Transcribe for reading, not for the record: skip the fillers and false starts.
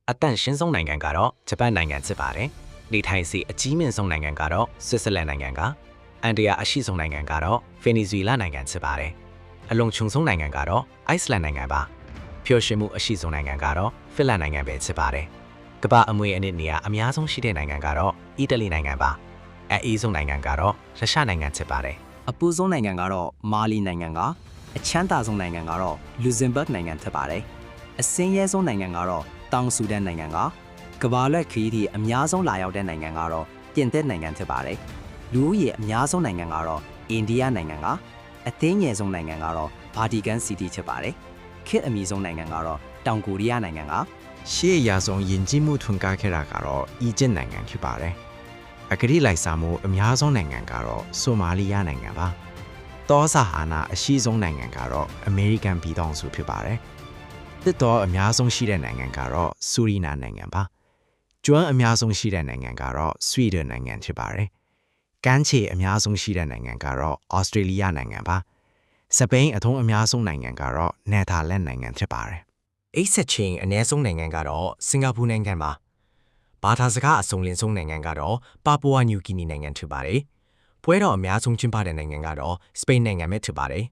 အတန့်ရှင်းဆုံးနိုင်ငံကတော့ဂျပန်နိုင်ငံဖြစ်ပါတယ်။နေထိုင်စီအကြီးမြင့်ဆုံးနိုင်ငံကတော့ဆွစ်ဇာလန်နိုင်ငံကအန်ဒီယာအရှိဆုံးနိုင်ငံကတော့ဗင်နီဇွေလာနိုင်ငံဖြစ်ပါတယ်။အလွန်ချုံဆုံးနိုင်ငံကတော့အိုက်စလန်နိုင်ငံပါ။ဖျော်ရွှင်မှုအရှိဆုံးနိုင်ငံကတော့ဖင်လန်နိုင်ငံပဲဖြစ်ပါတယ်။ကမ္ဘာအမွေအနှစ်နေရာအများဆုံးရှိတဲ့နိုင်ငံကတော့အီတလီနိုင်ငံပါ။အေးဆုံးနိုင်ငံကတော့ရုရှားနိုင်ငံဖြစ်ပါတယ်။ အပူဆုံးနိုင်ငံကတော့မာလီနိုင်ငံကအချမ်းသာဆုံးနိုင်ငံကတော့လူဇင်ဘတ်နိုင်ငံဖြစ်ပါတယ်။အစင်းရဲဆုံးနိုင်ငံကတော့တောင်ဆူဒန်နိုင်ငံကမ္ဘာလက်ခရီးသည်အများဆုံးလာရောက်တဲ့နိုင်ငံကတော့ပြင်သစ်နိုင်ငံဖြစ်ပါတယ်။လူဦးရေအများဆုံးနိုင်ငံကတော့အိန္ဒိယနိုင်ငံကအသေးငယ်ဆုံးနိုင်ငံကတော့ဗာတီကန်စီးတီးဖြစ်ပါတယ်။ခေတ်အမီဆုံးနိုင်ငံကတော့တောင်ကိုရီးယားနိုင်ငံက ရှေ့ရာဆုံးယဉ်ကျေးမှုထွန်းကားခဲ့တာကတော့အီဂျစ်နိုင်ငံဖြစ်ပါတယ်။အဂတိလိုက်စားမှုအများဆုံးနိုင်ငံကတော့ဆိုမာလီယာနိုင်ငံပါ။တောဆာဟာနာအရှိဆုံးနိုင်ငံကတော့အမေရိကန်ပြည်ထောင်စုဖြစ်ပါတယ်။တစ်တော်အများဆုံးရှိတဲ့နိုင်ငံကတော့ဆူရီနာနိုင်ငံပါ။ကျွန်းအများဆုံးရှိတဲ့နိုင်ငံကတော့ဆွီဒင်နိုင်ငံဖြစ်ပါတယ်။ကမ်းခြေအများဆုံးရှိတဲ့နိုင်ငံကတော့ဩစတြေးလျနိုင်ငံပါ။စပိန်အထုံးအများဆုံးနိုင်ငံကတော့နယ်သာလန်နိုင်ငံဖြစ်ပါတယ်။ အိတ်ဆက်ချင်းအနည်းဆုံးနိုင်ငံကတော့စင်ကာပူနိုင်ငံပါ။ဘာသာစကားအစုံလင်ဆုံးနိုင်ငံကတော့ပါပူဝါနျူဂီနီနိုင်ငံဖြစ်ပါတယ်။ပွဲတော်အများဆုံးကျင်းပတဲ့နိုင်ငံကတော့စပိန်နိုင်ငံပဲဖြစ်ပါတယ်